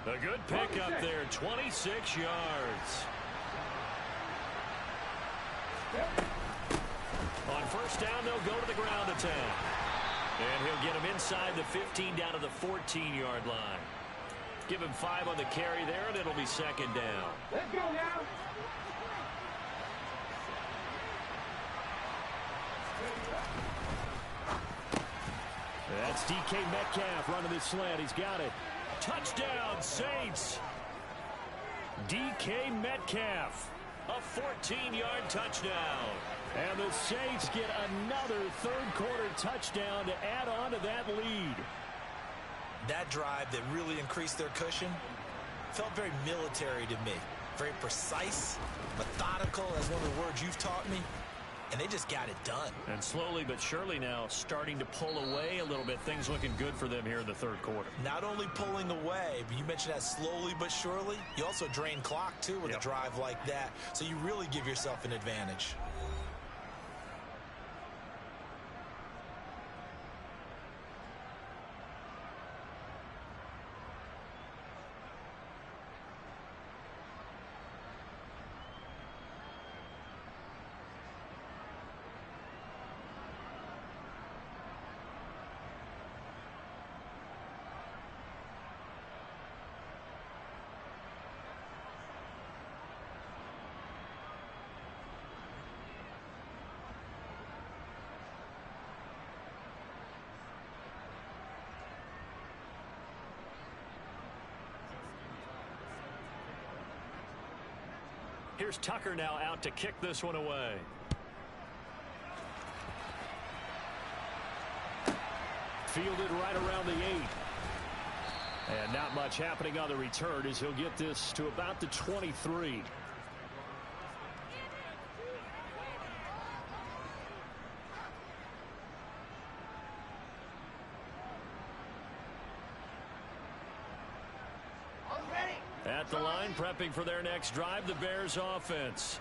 Speaker 1: A good pickup there, 26 yards. On first down, they'll go to the ground attack. And he'll get him inside the 15 down to the 14-yard line. Give him 5 on the carry there, and it'll be 2nd down.
Speaker 3: Let's go now.
Speaker 1: That's DK Metcalf running this slant. He's got it. Touchdown, Saints. DK Metcalf, a 14-yard touchdown. And the Saints get another third-quarter touchdown to add on to that lead.
Speaker 2: That drive that really increased their cushion felt very military to me. Very precise, methodical, as one of the words you've taught me. And they just got it done.
Speaker 1: And slowly but surely now starting to pull away a little bit. Things looking good for them here in the third quarter.
Speaker 2: Not only pulling away, but you mentioned that slowly but surely. You also drain clock, too, with a drive like that. So you really give yourself an advantage.
Speaker 1: Here's Tucker now out to kick this one away. Fielded right around the 8. And not much happening on the return as he'll get this to about the 23. prepping for their next drive, the Bears offense.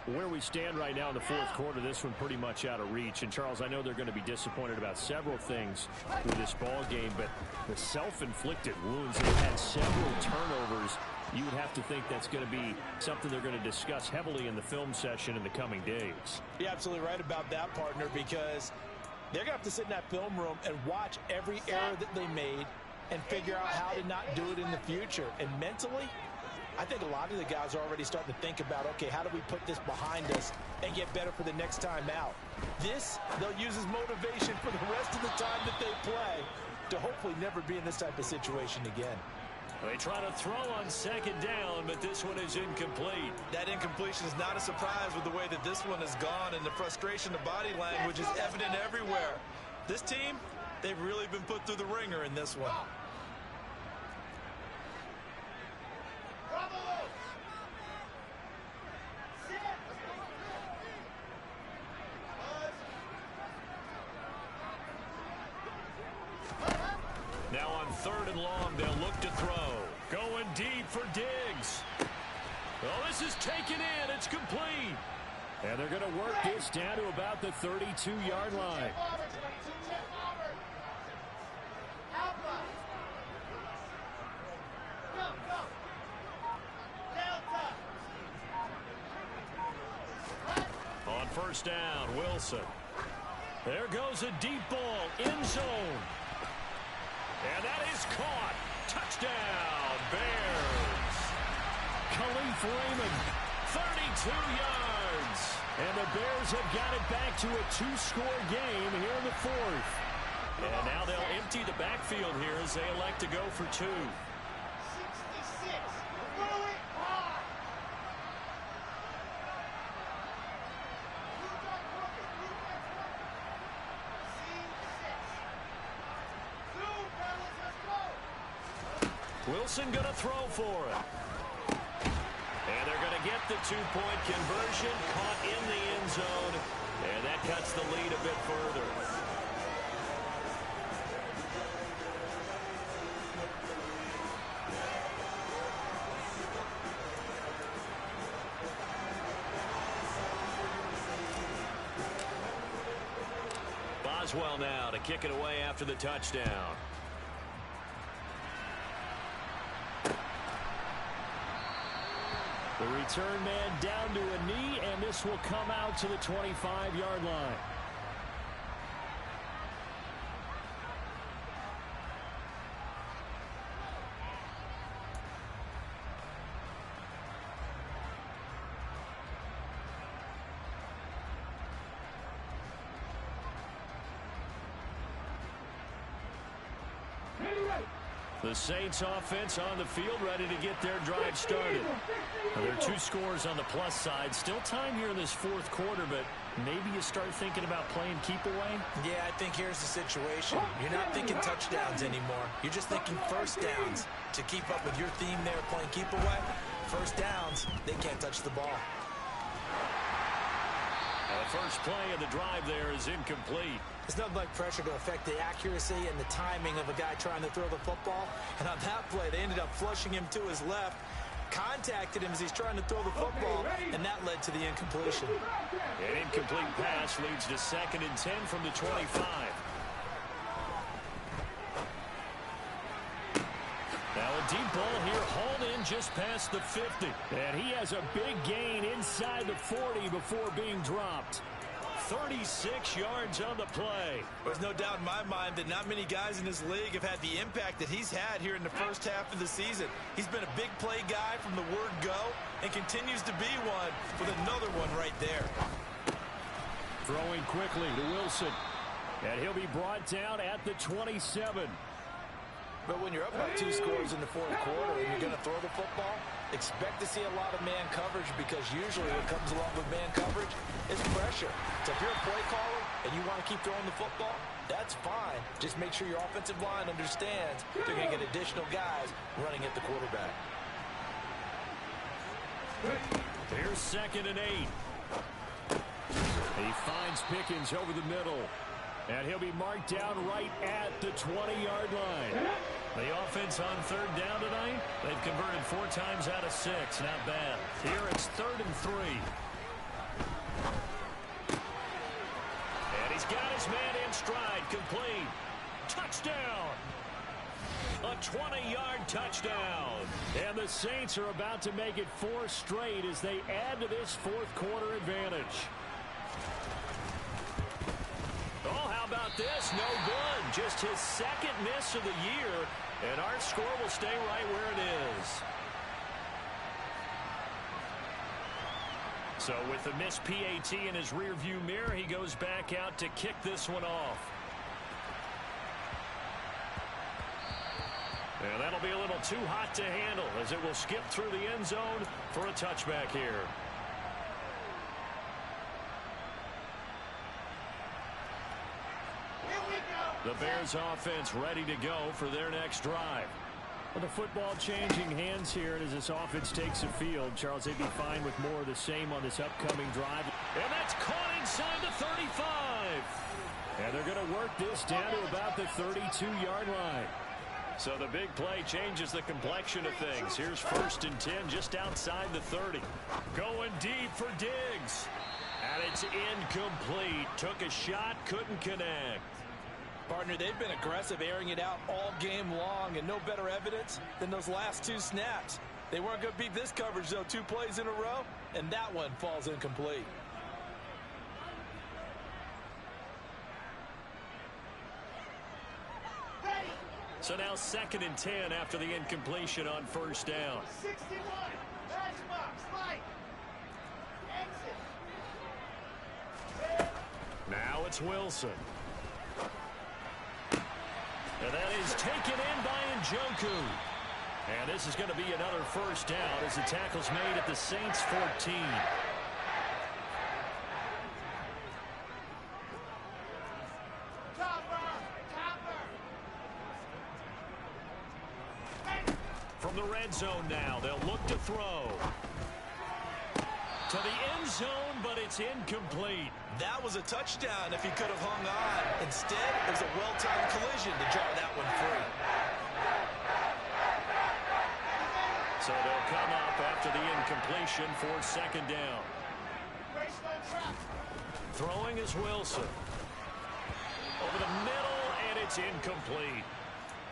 Speaker 4: Where we stand right now in the fourth quarter, this one pretty much out of reach. And, Charles, I know they're going to be disappointed about several things with this ball game, but the self-inflicted wounds, they've had several turnovers. You would have to think that's going to be something they're going to discuss heavily in the film session in the coming days.
Speaker 2: You're absolutely right about that, partner, because they're going to have to sit in that film room and watch every error that they made and figure out how to not do it in the future. And mentally, I think a lot of the guys are already starting to think about, okay, how do we put this behind us and get better for the next time out? This, they'll use as motivation for the rest of the time that they play to hopefully never be in this type of situation again.
Speaker 1: They try to throw on second down, but this one is incomplete.
Speaker 2: That incompletion is not a surprise with the way that this one has gone, and the frustration of body language is evident everywhere. This team, they've really been put through the ringer in this one.
Speaker 1: Now on 3rd and long, they'll look to throw. Going deep for Diggs. Oh, this is taken in. It's complete.
Speaker 4: And they're going to work this down to about the 32-yard line.
Speaker 1: On 1st down, Wilson. There goes a deep ball, end zone. And that is caught. Touchdown, Bears.
Speaker 4: Khalif Raymond,
Speaker 1: 32 yards.
Speaker 4: and the Bears have got it back to a 2-score game here in the 4th.
Speaker 1: And now they'll empty the backfield here as they elect to go for 2. Wilson going to throw for it. And they're going to get the 2-point conversion, caught in the end zone, and that cuts the lead a bit further. Boswell now to kick it away after the touchdown.
Speaker 4: The return man down to a knee, and this will come out to the 25-yard line.
Speaker 1: The Saints offense on the field, ready to get their drive started. Well, there are 2 scores on the plus side. Still time here in this 4th quarter, but maybe you start thinking about playing keep away?
Speaker 2: Yeah, I think here's the situation. You're not thinking touchdowns anymore. You're just thinking first downs. To keep up with your theme there, playing keep away, first downs, they can't touch the ball.
Speaker 1: The first play of the drive there is incomplete.
Speaker 2: There's nothing like pressure to affect the accuracy and the timing of a guy trying to throw the football. And on that play, they ended up flushing him to his left, contacted him as he's trying to throw the football, and that led to the incompletion.
Speaker 1: An incomplete pass leads to 2nd and 10 from the 25. Now a deep ball here, hauled in just past the 50.
Speaker 4: And he has a big gain inside the 40 before being dropped.
Speaker 1: 36 yards on the play.
Speaker 2: There's no doubt in my mind that not many guys in this league have had the impact that he's had here in the first half of the season. He's been a big play guy from the word go and continues to be one with another one right there.
Speaker 4: Throwing quickly to Wilson. And he'll be brought down at the 27.
Speaker 2: But when you're up by 2 scores in the 4th quarter and you're going to throw the football, expect to see a lot of man coverage, because usually what comes along with man coverage is pressure. So if you're a play caller and you want to keep throwing the football, that's fine. Just make sure your offensive line understands they're going to get additional guys running at the quarterback.
Speaker 1: Here's 2nd and 8.
Speaker 4: He finds Pickens over the middle. And he'll be marked down right at the 20-yard line.
Speaker 1: The offense on third down tonight, they've converted 4 times out of 6. Not bad. Here it's 3rd and 3. And he's got his man in stride. Complete. Touchdown. A 20-yard touchdown. And the Saints are about to make it 4 straight as they add to this fourth quarter advantage. Oh, how about this? No good. Just his second miss of the year. And our score will stay right where it is. So with the missed PAT in his rearview mirror, he goes back out to kick this one off. And that'll be a little too hot to handle as it will skip through the end zone for a touchback here. The Bears offense ready to go for their next drive. Well, the football changing hands here, and as this offense takes the field, Charles, they'd be fine with more of the same on this upcoming drive. And that's caught inside the 35. And they're going to work this down to about the 32-yard line. So the big play changes the complexion of things. Here's 1st and 10 just outside the 30. Going deep for Diggs. And it's incomplete. Took a shot, couldn't connect.
Speaker 2: Partner, they've been aggressive, airing it out all game long, and no better evidence than those last 2 snaps. They weren't going to beat this coverage, though, 2 plays in a row, and that one falls incomplete.
Speaker 1: So now 2nd and 10 after the incompletion on 1st down.
Speaker 3: 61. Matchbox. Light. Exit.
Speaker 1: Now it's Wilson. And that is taken in by Njoku. And this is going to be another 1st down as the tackle's made at the Saints 14. From the red zone now, they'll look to throw. To the end zone, but it's incomplete.
Speaker 2: That was a touchdown if he could have hung on. Instead, it was a well-timed collision to draw that one free.
Speaker 1: So they'll come up after the incompletion for 2nd down. Throwing is Wilson. Over the middle, and it's incomplete.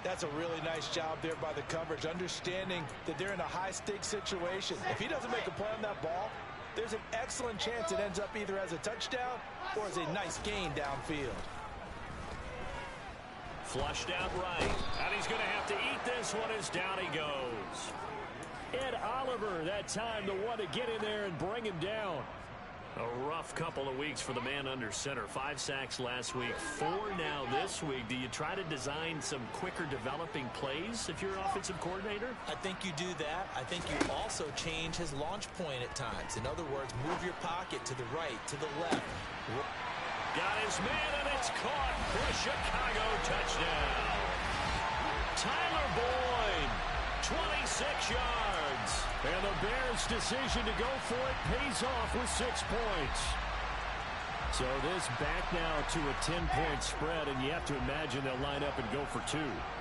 Speaker 2: That's a really nice job there by the coverage, understanding that they're in a high-stakes situation. If he doesn't make a play on that ball, there's an excellent chance it ends up either as a touchdown or as a nice gain downfield.
Speaker 1: Flushed out right. And he's going to have to eat this one as down he goes. Ed Oliver, that time, the one to get in there and bring him down. A rough couple of weeks for the man under center. 5 sacks last week, 4 now this week. Do you try to design some quicker developing plays if you're an offensive coordinator?
Speaker 5: I think you do that. I think you also change his launch point at times. In other words, move your pocket to the right, to the left.
Speaker 1: Got his man, and it's caught for a Chicago touchdown. Tyler Boyd, 26 yards. And the Bears' decision to go for it pays off with 6 points. So this back now to a 10-point spread, and you have to imagine they'll line up and go for 2.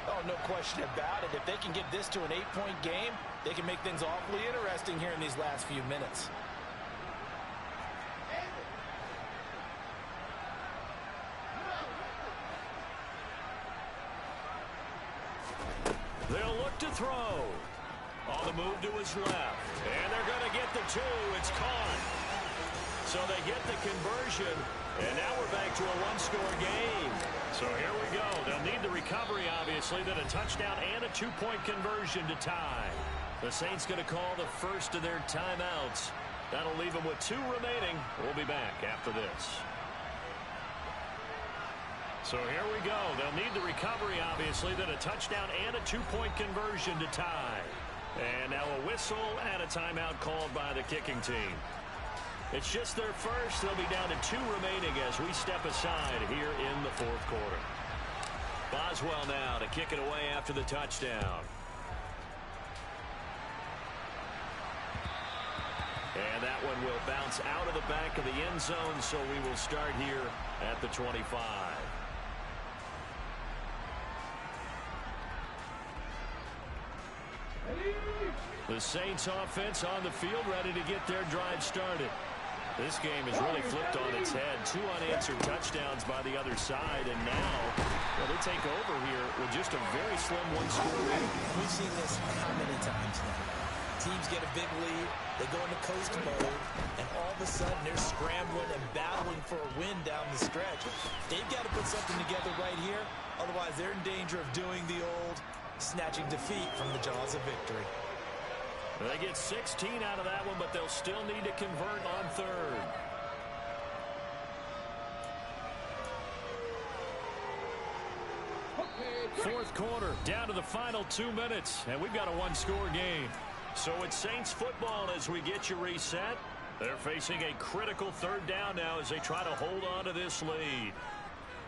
Speaker 2: Oh, no question about it. If they can get this to an 8-point game, they can make things awfully interesting here in these last few minutes.
Speaker 1: They'll look to throw. On the move to his left. And they're going to get the 2. It's caught. So they get the conversion. And now we're back to a 1-score game. So here we go. They'll need the recovery, obviously, then a touchdown and a 2-point conversion to tie. The Saints going to call the first of their timeouts. That'll leave them with 2 remaining. We'll be back after this. So here we go. They'll need the recovery, obviously, then a touchdown and a 2-point conversion to tie. And now a whistle and a timeout called by the kicking team. It's just their first. They'll be down to 2 remaining as we step aside here in the 4th quarter. Boswell now to kick it away after the touchdown. And that one will bounce out of the back of the end zone, so we will start here at the 25. The Saints offense on the field, ready to get their drive started. This game has really flipped on its head. 2 unanswered touchdowns by the other side, and now, well, they take over here with just a very slim one-score lead.
Speaker 5: We've seen this how many times now? Teams get a big lead, they go into coast mode, and all of a sudden they're scrambling and battling for a win down the stretch. They've got to put something together right here, otherwise they're in danger of doing the old snatching defeat from the jaws of victory.
Speaker 1: They get 16 out of that one, but they'll still need to convert on third. Fourth quarter, down to the final 2 minutes, and we've got a one-score game. So it's Saints football as we get you reset. They're facing a critical third down now as they try to hold on to this lead.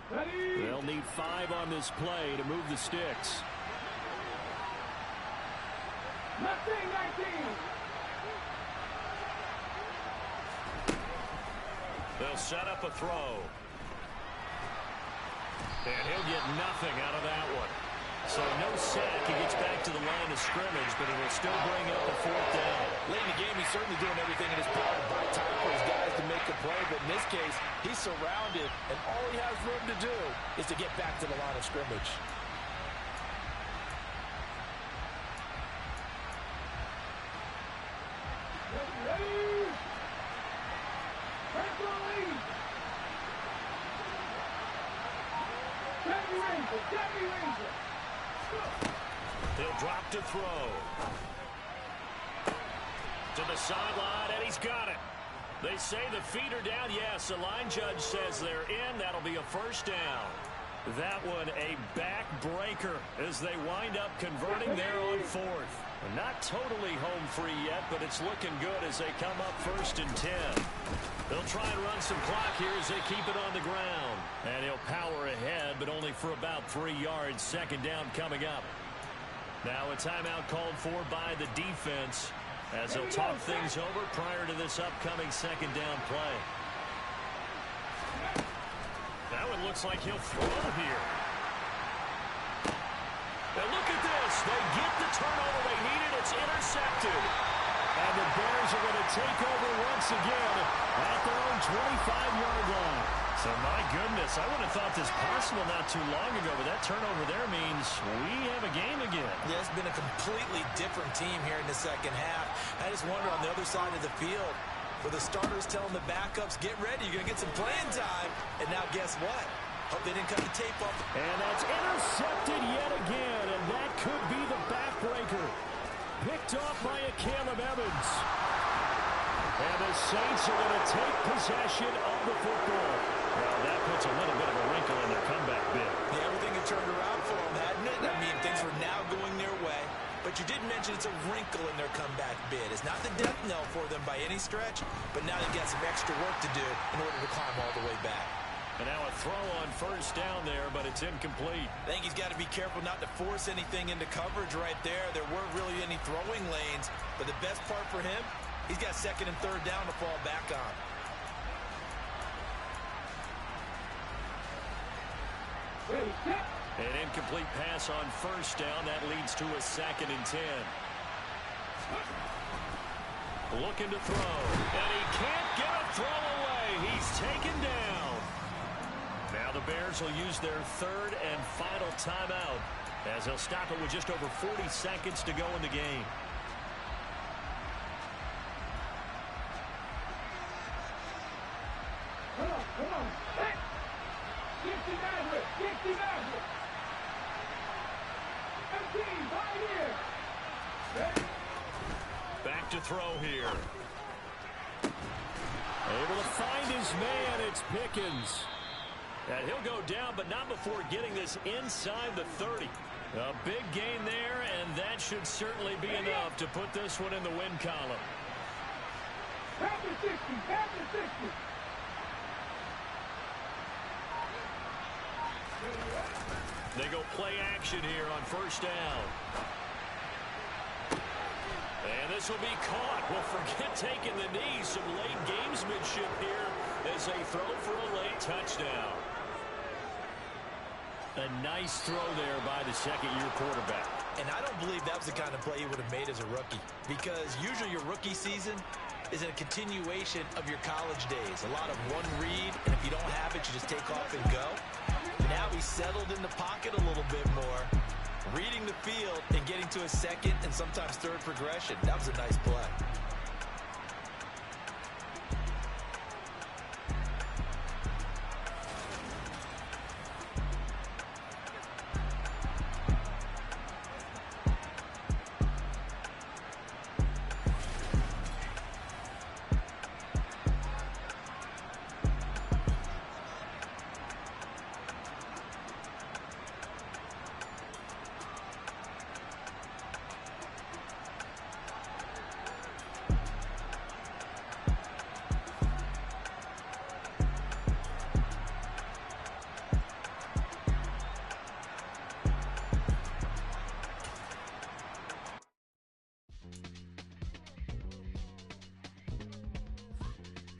Speaker 3: Ready.
Speaker 1: They'll need 5 on this play to move the sticks.
Speaker 3: Nothing, 19.
Speaker 1: They'll set up a throw. And he'll get nothing out of that one. So no sack. He gets back to the line of scrimmage, but he will still bring up a 4th down.
Speaker 2: Late in the game, he's certainly doing everything in his power to buy time for his guys to make a play. But in this case, he's surrounded, and all he has room to do is to get back to the line of scrimmage.
Speaker 3: Ready. Central lead. Jackie Ranger.
Speaker 1: He'll drop to throw. To the sideline, and he's got it. They say the feet are down. Yes, the line judge says they're in. That'll be a 1st down. That one a backbreaker as they wind up converting there on 4th. Not totally home free yet, but it's looking good as they come up 1st and 10. They'll try and run some clock here as they keep it on the ground. And he'll power ahead, but only for about 3 yards. 2nd down coming up. Now a timeout called for by the defense as they'll talk things over prior to this upcoming 2nd down play. Now it looks like he'll throw here. And look at this. They get the turnover they needed. It's intercepted. And the Bears are going to take over once again at their own 25-yard line. So, my goodness, I would have thought this possible not too long ago, but that turnover there means we have a game again.
Speaker 5: Yeah, it's been a completely different team here in the 2nd half. I just wonder on the other side of the field, where the starters telling the backups, get ready, you're going to get some playing time. And now guess what? Hope they didn't cut the tape off.
Speaker 1: And that's intercepted yet again, and that could be the backbreaker. Picked off by a Caleb Evans. And the Saints are going to take possession of the football. Well, that puts a little bit of a wrinkle in their comeback bid.
Speaker 5: Yeah, everything had turned around for them, hadn't it? I mean, things were now going their way. But you did mention it's a wrinkle in their comeback bid. It's not the death knell for them by any stretch, but now they've got some extra work to do in order to climb all the way back.
Speaker 1: And now a throw on 1st down there, but it's incomplete.
Speaker 5: I think he's got to be careful not to force anything into coverage right there. There weren't really any throwing lanes, but the best part for him, he's got 2nd and 3rd down to fall back on.
Speaker 3: Ready, set.
Speaker 1: An incomplete pass on 1st down. That leads to a 2nd and 10. Looking to throw. And he can't get a throw away. He's taken down. Now the Bears will use their 3rd and final timeout as they'll stop it with just over 40 seconds to go in the game.
Speaker 3: Come on. Set. 60 Maverick. 60 Maverick. 17, right here. Ready.
Speaker 1: Back to throw here. Able to find his man. It's Pickens. And he'll go down, but not before getting this inside the 30. A big gain there, and that should certainly be enough to put this one in the win column.
Speaker 3: Back to 60. Back to 60.
Speaker 1: They go play action here on 1st down. And this will be caught. Well, forget taking the knee. Some late gamesmanship here as they throw for a late touchdown. A nice throw there by the 2nd-year quarterback.
Speaker 2: And I don't believe that was the kind of play he would have made as a rookie, because usually your rookie season is a continuation of your college days. A lot of one read, and if you don't have it, you just take off and go. Now he's settled in the pocket a little bit more, reading the field and getting to a second and sometimes third progression. That was a nice play.